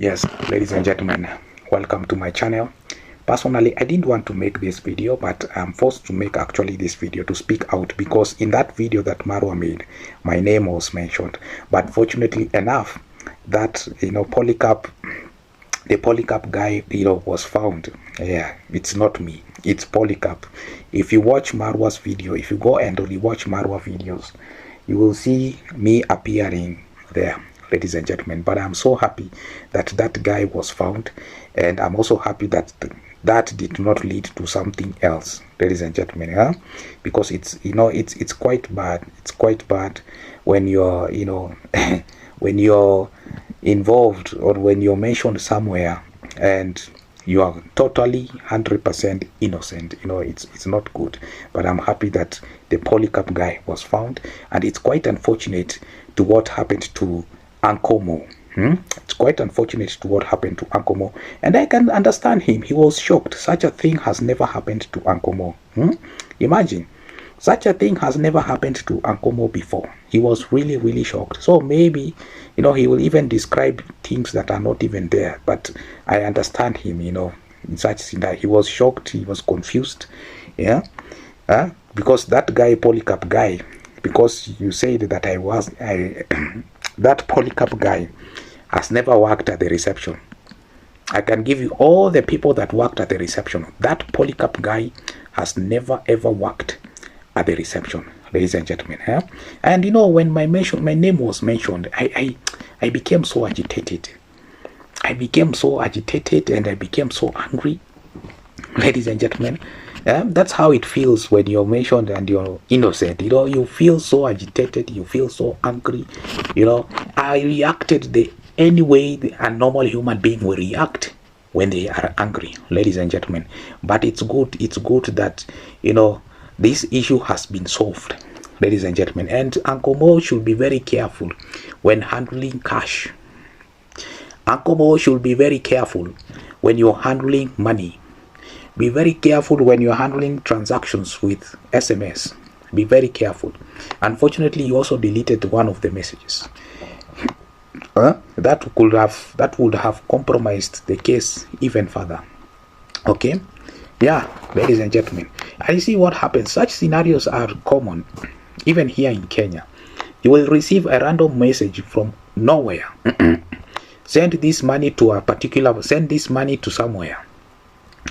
Yes, ladies and gentlemen, welcome to my channel. Personally, I didn't want to make this video, but I'm forced to make actually this video to speak out, because in that video that Marwa made, my name was mentioned. But fortunately enough, that POLYCAP, the POLYCAP guy, was found. Yeah, it's not me, it's POLYCAP. If you watch Marwa's video, if you go and rewatch Marwa videos, you will see me appearing there, ladies and gentlemen. But I'm so happy that that guy was found, and I'm also happy that that did not lead to something else, ladies and gentlemen. Yeah? Because it's quite bad. It's quite bad when you're when you're involved, or when you're mentioned somewhere and you are totally 100% innocent. It's not good. But I'm happy that the POLYCAP guy was found, and it's quite unfortunate to what happened to Uncle Mo. It's quite unfortunate to what happened to Uncle Mo, and I can understand him. He was shocked. Such a thing has never happened to Uncle Mo. Imagine, such a thing has never happened to Uncle Mo before. He was really, really shocked. So maybe, he will even describe things that are not even there. But I understand him, in such that he was shocked, he was confused. Yeah. Because that guy, POLYCAP guy, because you said that that POLYCAP guy has never worked at the reception. I can give you all the people that worked at the reception. That POLYCAP guy has never ever worked at the reception, ladies and gentlemen. And when my name was mentioned, I became so agitated. I became so agitated, and I became so angry, ladies and gentlemen. That's how it feels when you're mentioned and you're innocent. You feel so agitated, you feel so angry. I reacted the any way a normal human being will react when they are angry, ladies and gentlemen. But it's good that this issue has been solved, ladies and gentlemen. And Uncle Mo should be very careful when handling cash. Uncle Mo should be very careful when you're handling money. Be very careful when you're handling transactions with SMS. Be very careful. Unfortunately, you also deleted one of the messages. That would have compromised the case even further. Okay? Yeah, ladies and gentlemen. I see what happens. Such scenarios are common, even here in Kenya. You will receive a random message from nowhere. Send this money to somewhere.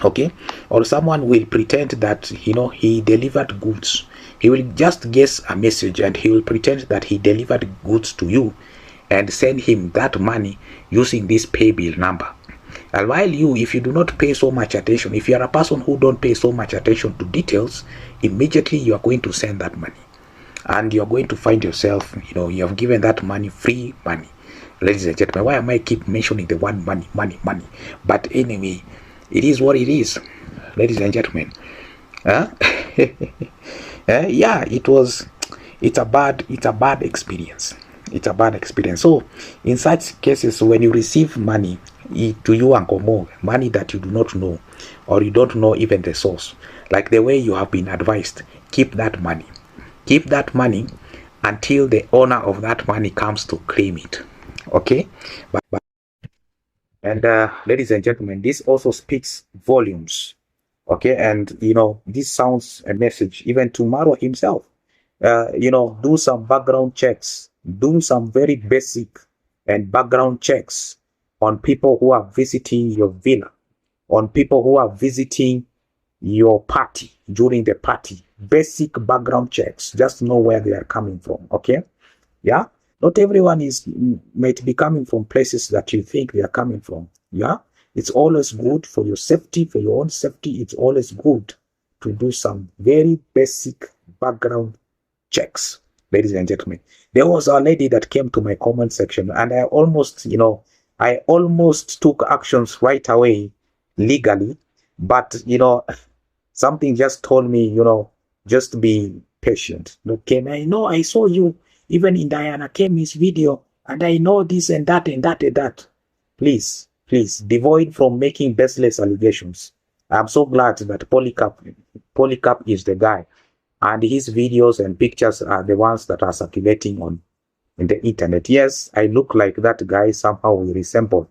Okay? Or someone will pretend that he delivered goods. He will just guess a message, and he will pretend that he delivered goods to you, and send him that money using this pay bill number. And while if you do not pay so much attention, if you are a person who don't pay so much attention to details, immediately you are going to send that money, and you are going to find yourself, you have given that money free money. Ladies and gentlemen, why am I keep mentioning the word money? But anyway, it is what it is, ladies and gentlemen. Yeah, it's a bad experience. It's a bad experience. So in such cases, when you receive money to you, Uncle Mo, money that you do not know, or you don't know even the source, like the way you have been advised, keep that money until the owner of that money comes to claim it. Okay? And ladies and gentlemen, this also speaks volumes. Okay? And this sounds a message even to Maro himself. Do some background checks. Do some very basic and background checks on people who are visiting your villa, on people who are visiting your party during the party. Basic background checks. Just know where they are coming from. Okay? Yeah? Not everyone might be coming from places that you think they are coming from. Yeah? It's always good for your safety, for your own safety. It's always good to do some very basic background checks, ladies and gentlemen. There was a lady that came to my comment section, and I almost took actions right away legally, but something just told me, just be patient. Okay, I know I saw you even in Diana Kemi's video, and I know this and that and that and that. Please, devoid from making baseless allegations. I'm so glad that POLYCAP is the guy, and his videos and pictures are the ones that are circulating in the internet. Yes, I look like that guy. Somehow we resemble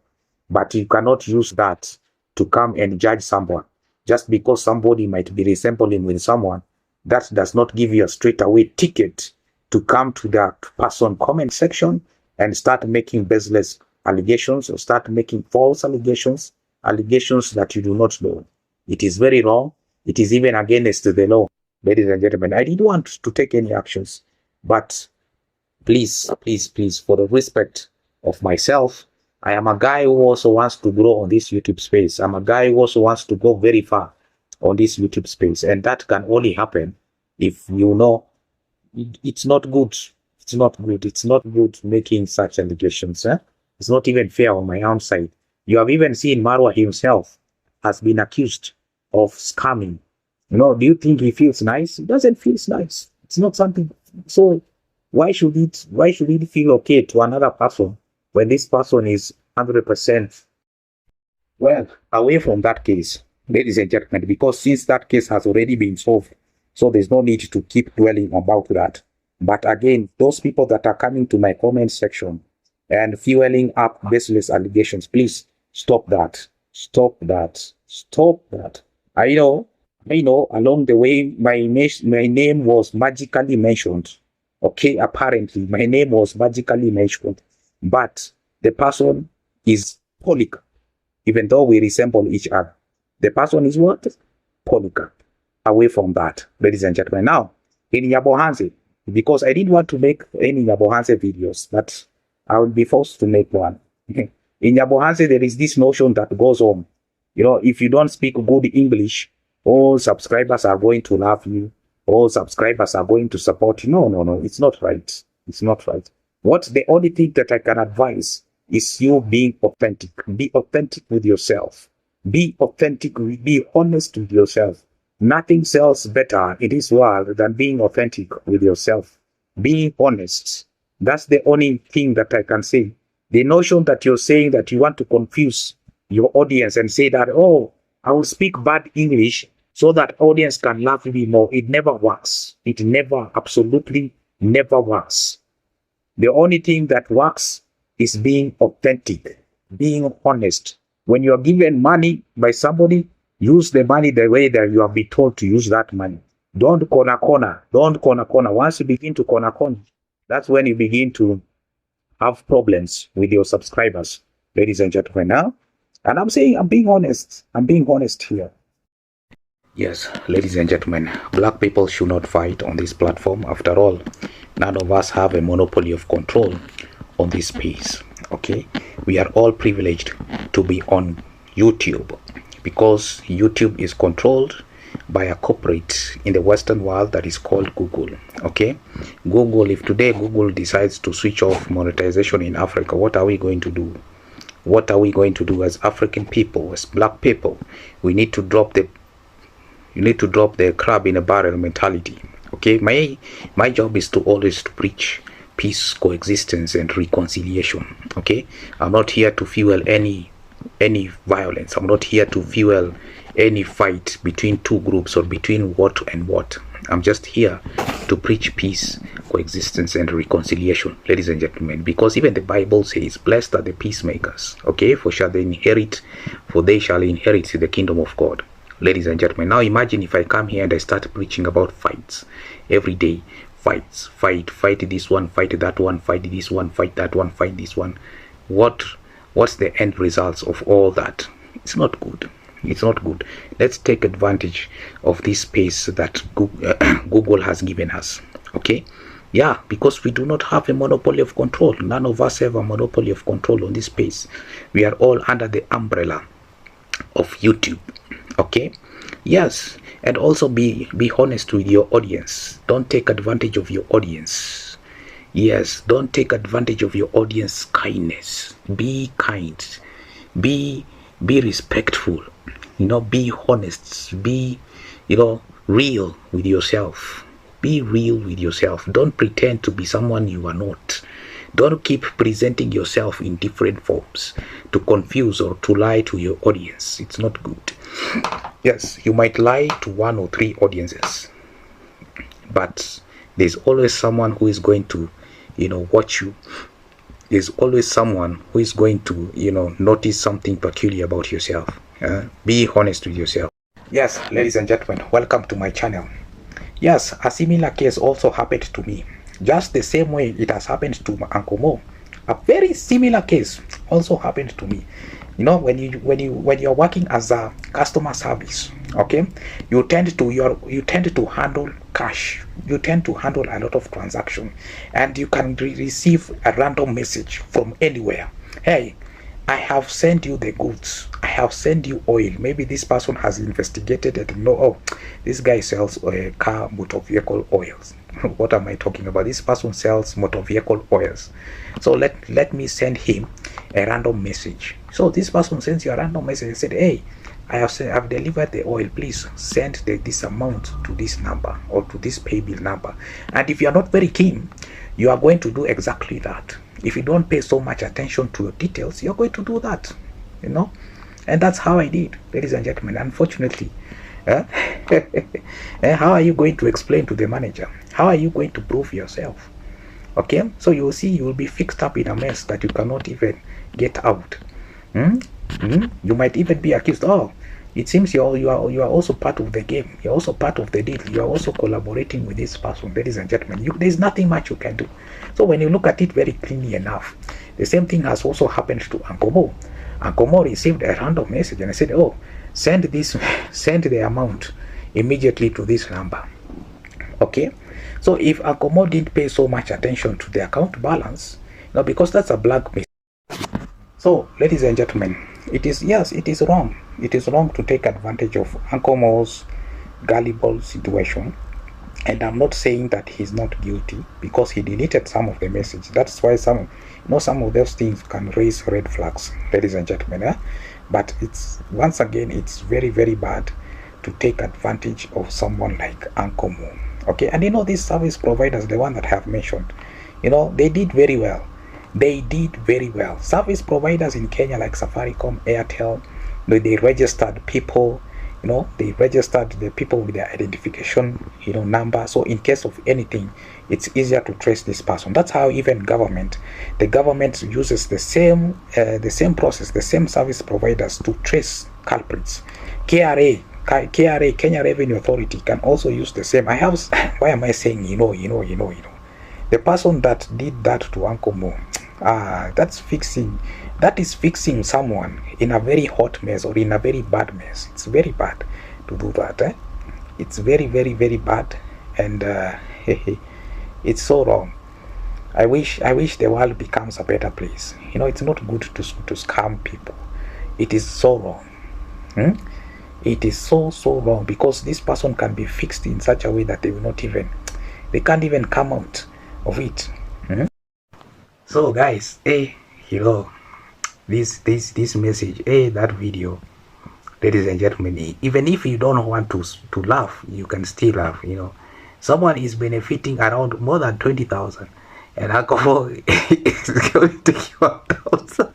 but you cannot use that to come and judge someone. Just because somebody might be resembling with someone, that does not give you a straight away ticket to come to that person comment section and start making baseless allegations or start making false allegations that you do not know. It is very wrong. It is even against the law. Ladies and gentlemen, I didn't want to take any actions, but please, for the respect of myself, I am a guy who also wants to grow on this YouTube space. I'm a guy who also wants to go very far on this YouTube space. And that can only happen if you know it's not good. It's not good. It's not good making such allegations. It's not even fair on my own side. You have even seen Marwa himself has been accused of scamming. Do you think he feels nice? It doesn't feel nice. It's not something. So why should it feel okay to another person when this person is 100% well away from that case, ladies and gentlemen? Because since that case has already been solved, so there's no need to keep dwelling about that. But again, those people that are coming to my comment section and fueling up baseless allegations, please stop that. Stop that. Stop that. I know, along the way, my name was magically mentioned. Okay, apparently, my name was magically mentioned. But the person is POLYCAP, even though we resemble each other. The person is what? POLYCAP. Away from that, ladies and gentlemen. Now, in Yabohanse, because I didn't want to make any Yabohanse videos, but I will be forced to make one. In Yabohanse, there is this notion that goes on. If you don't speak good English, all subscribers are going to love you. All subscribers are going to support you. No. It's not right. It's not right. The only thing that I can advise is you being authentic. Be authentic with yourself. Be authentic. Be honest with yourself. Nothing sells better in this world than being authentic with yourself. Being honest. That's the only thing that I can say. The notion that you're saying that you want to confuse your audience and say that, oh, I will speak bad English so that audience can love me more. It never works. It never, absolutely never works. The only thing that works is being authentic, being honest. When you are given money by somebody, use the money the way that you have been told to use that money. Don't corner. Don't corner. Once you begin to corner, that's when you begin to have problems with your subscribers, ladies and gentlemen. Now, and I'm being honest. I'm being honest here. Yes, ladies and gentlemen, black people should not fight on this platform. After all, none of us have a monopoly of control on this space. Okay, we are all privileged to be on YouTube because YouTube is controlled by a corporate in the Western world that is called Google. Okay, Google, if today Google decides to switch off monetization in Africa, what are we going to do? What are we going to do as African people, as black people? We need to drop the crab in a barrel mentality. Okay, my job is to always to preach peace, coexistence, and reconciliation. Okay, I'm not here to fuel any violence. I'm not here to fuel any fight between two groups or between what and what. I'm just here to preach peace, coexistence, and reconciliation, ladies and gentlemen, because even the Bible says, blessed are the peacemakers. Okay, for they shall inherit the kingdom of God. Ladies and gentlemen, now imagine if I come here and I start preaching about fights every day. Fight this one, fight that one, fight this one, fight that one, fight this one. What's the end results of all that? It's not good. It's not good. Let's take advantage of this space that Google has given us. Okay, yeah, because we do not have a monopoly of control. None of us have a monopoly of control on this space. We are all under the umbrella of YouTube. Okay, yes, and also be honest with your audience. Don't take advantage of your audience. Yes, don't take advantage of your audience kindness. Be kind. Be respectful. Be honest. Be real with yourself. Be real with yourself. Don't pretend to be someone you are not. Don't keep presenting yourself in different forms to confuse or to lie to your audience. It's not good. Yes, you might lie to 1 or 3 audiences, but there's always someone who is going to watch you there's always someone who is going to, notice something peculiar about yourself. Be honest with yourself. Yes, ladies and gentlemen, welcome to my channel. Yes, a similar case also happened to me. Just the same way it has happened to Uncle Mo. A very similar case also happened to me. When you're working as a customer service, okay, you tend to handle cash. You tend to handle a lot of transaction, and you can receive a random message from anywhere. Hey, I have sent you the goods. I have sent you oil. Maybe this person has investigated it. Oh, this guy sells car motor vehicle oils. What am I talking about? This person sells motor vehicle oils. So let me send him a random message. So this person sends you a random message and said, hey, I've delivered the oil. Please send this amount to this number or to this pay bill number. And if you are not very keen, you are going to do exactly that. If you don't pay so much attention to your details, you're going to do that, And that's how I did, ladies and gentlemen. Unfortunately, how are you going to explain to the manager? How are you going to prove yourself? Okay, so you will see you will be fixed up in a mess that you cannot even get out. You might even be accused. Oh, it seems you are also part of the game. You're also part of the deal. You are also collaborating with this person, ladies and gentlemen. There's nothing much you can do. So when you look at it very cleanly enough, the same thing has also happened to Uncle Mo. Uncle Mo received a random message and I said, oh, send the amount immediately to this number. Okay, so if Uncle Mo didn't pay so much attention to the account balance, because that's a blank message. So, ladies and gentlemen, it is wrong. It is wrong to take advantage of Uncle Mo's gullible situation. And I'm not saying that he's not guilty because he deleted some of the message. That's why some of those things can raise red flags, ladies and gentlemen. But once again, it's very, very bad to take advantage of someone like Uncle Mo. Okay, and these service providers, the one that I have mentioned, they did very well. They did very well. Service providers in Kenya like Safaricom, Airtel, they registered people. They registered the people with their identification, number. So in case of anything, it's easier to trace this person. That's how even the government uses the same process, the same service providers to trace culprits. KRA, Kenya Revenue Authority, can also use the same. Why am I saying the person that did that to Uncle Mo, that is fixing someone in a very hot mess or in a very bad mess. It's very bad to do that. It's very, very, very bad, and it's so wrong. I wish the world becomes a better place. It's not good to scam people. It is so wrong. It is so wrong, because this person can be fixed in such a way that they can't even come out of it. So guys, this message, that video, ladies and gentlemen, even if you don't want to laugh, you can still laugh. Someone is benefiting around more than 20,000, and alcohol is going to give 1,000.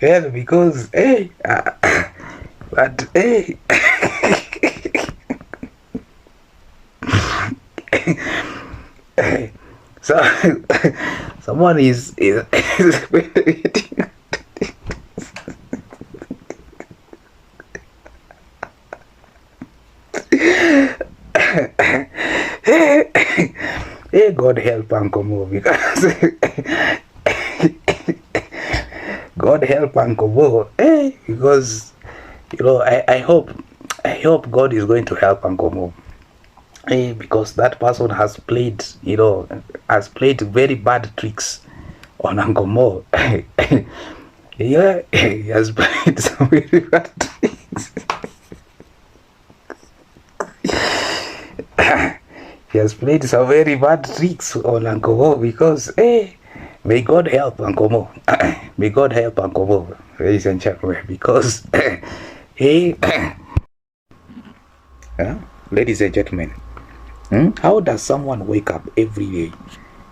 Well, because but so someone is hey, God help Uncle Mo, because God help Uncle Mo, because I hope God is going to help Uncle Mo, because that person has played very bad tricks on Uncle Mo. Yeah, he has played some very bad tricks. He has played some very bad tricks on Uncle Mo, because may God help Uncle Mo. May God help Uncle Mo. ladies and gentlemen, because hey, ladies and gentlemen, how does someone wake up every day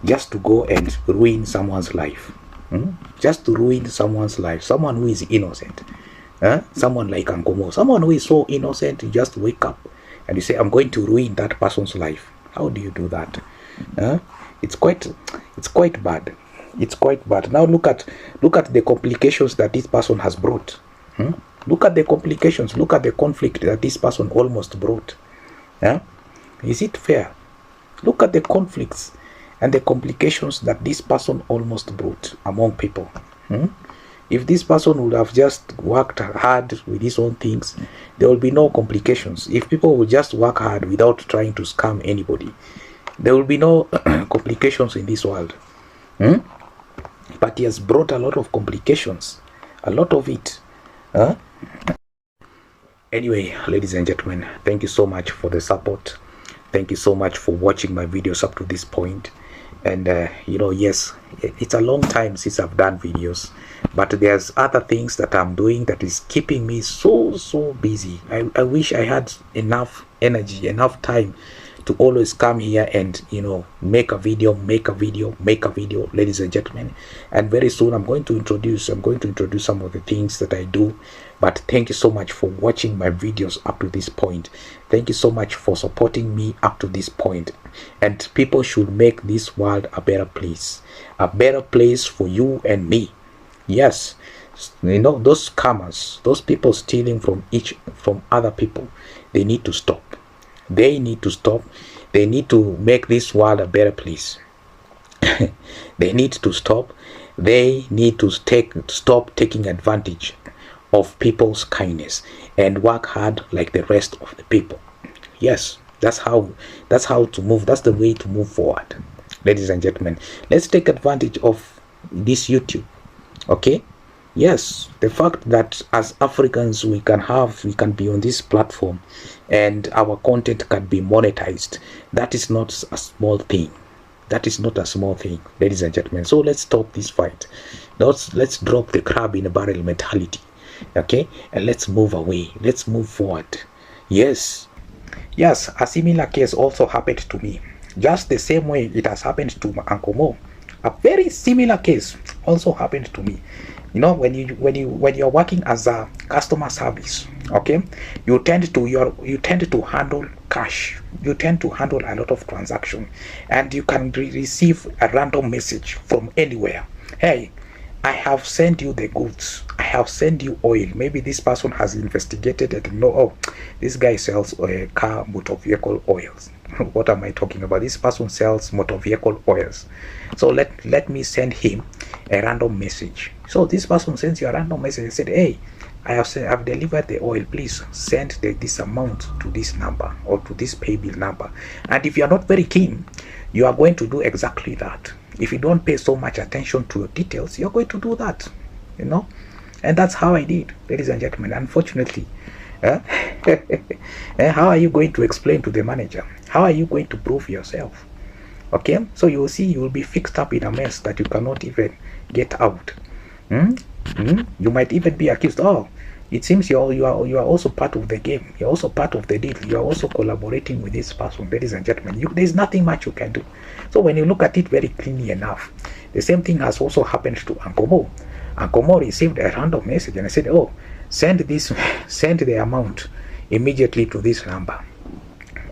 just to go and ruin someone's life? Just to ruin someone's life, someone who is innocent. Someone like Ankomo, someone who is so innocent, you just wake up and you say, I'm going to ruin that person's life. How do you do that? It's quite bad. It's quite bad. Now look at the complications that this person has brought. Look at the complications. Look at the conflict that this person almost brought. Is it fair? Look at the conflicts and the complications that this person almost brought among people. If this person would have just worked hard with his own things, there will be no complications. If people would just work hard without trying to scam anybody, there will be no complications in this world. But he has brought a lot of complications, a lot of it. Anyway, ladies and gentlemen, thank you so much for the support. Thank you so much for watching my videos up to this point. And yes, it's a long time since I've done videos, but there's other things that I'm doing that is keeping me so busy. I wish I had enough energy, enough time to always come here and make a video, ladies and gentlemen. And very soon I'm going to introduce some of the things that I do. But thank you so much for watching my videos up to this point. Thank you so much for supporting me up to this point. And people should make this world a better place for you and me. Yes, those scammers, those people stealing from other people, they need to stop. They need to stop. They need to make this world a better place. They need to stop. They need to stop taking advantage of people's kindness and work hard like the rest of the people. Yes, that's how to move. That's the way to move forward, ladies and gentlemen. Let's take advantage of this YouTube. Okay, yes, the fact that as Africans we can be on this platform and our content can be monetized, that is not a small thing. That is not a small thing, ladies and gentlemen. So let's stop this fight. Let's drop the crab in a barrel mentality. Okay, and let's move away. Let's move forward. Yes, a similar case also happened to me, just the same way it has happened to Uncle Mo. A very similar case also happened to me. When you're working as a customer service, okay, you tend to handle cash. You tend to handle a lot of transaction, and you can receive a random message from anywhere. Hey, I have sent you the goods. I have sent you oil. Maybe this person has investigated and this guy sells motor vehicle oils. What am I talking about? This person sells motor vehicle oils. So let me send him a random message. So this person sends you a random message and said, hey, I've delivered the oil. Please send this amount to this number or to this pay bill number. And if you are not very keen, you are going to do exactly that. If you don't pay so much attention to your details, you're going to do that, and that's how I did, ladies and gentlemen. Unfortunately, how are you going to explain to the manager? How are you going to prove yourself? Okay, so you will see you will be fixed up in a mess that you cannot even get out. You might even be accused. It seems you are also part of the game. You're also part of the deal. You are also collaborating with this person, ladies and gentlemen. There's nothing much you can do. So when you look at it very cleanly enough, the same thing has also happened to Uncle Mo. Uncle Mo received a random message and I said, send the amount immediately to this number.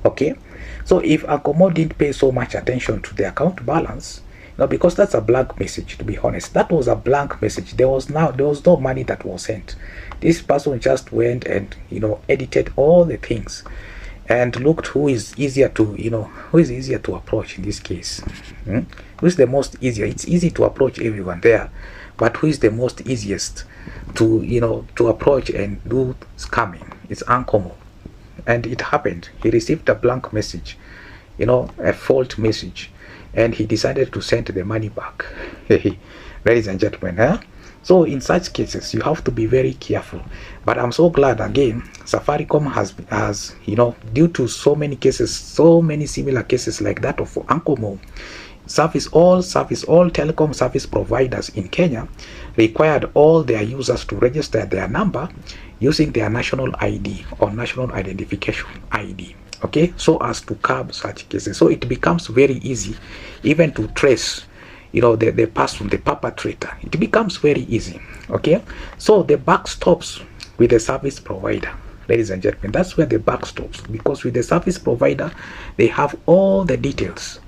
Okay, so if Uncle Mo didn't pay so much attention to the account balance, because that's a blank message, to be honest. That was a blank message. There was no money that was sent. This person just went and edited all the things and looked who is easier to approach in this case. Who is the most easier? It's easy to approach everyone there, but who is the most easiest to approach and do scamming? It's Uncle Mo. And it happened. He received a blank message, a fault message, and he decided to send the money back. Ladies and gentlemen, so in such cases you have to be very careful. But I'm so glad again Safaricom has due to so many cases, so many similar cases like that of Uncle Mo, all telecom service providers in Kenya required all their users to register their number using their national ID or national identification ID, okay, so as to curb such cases. So it becomes very easy even to trace, you know, the person, the perpetrator. It becomes very easy, okay. So the buck stops with the service provider, ladies and gentlemen. That's where the buck stops, because with the service provider, they have all the details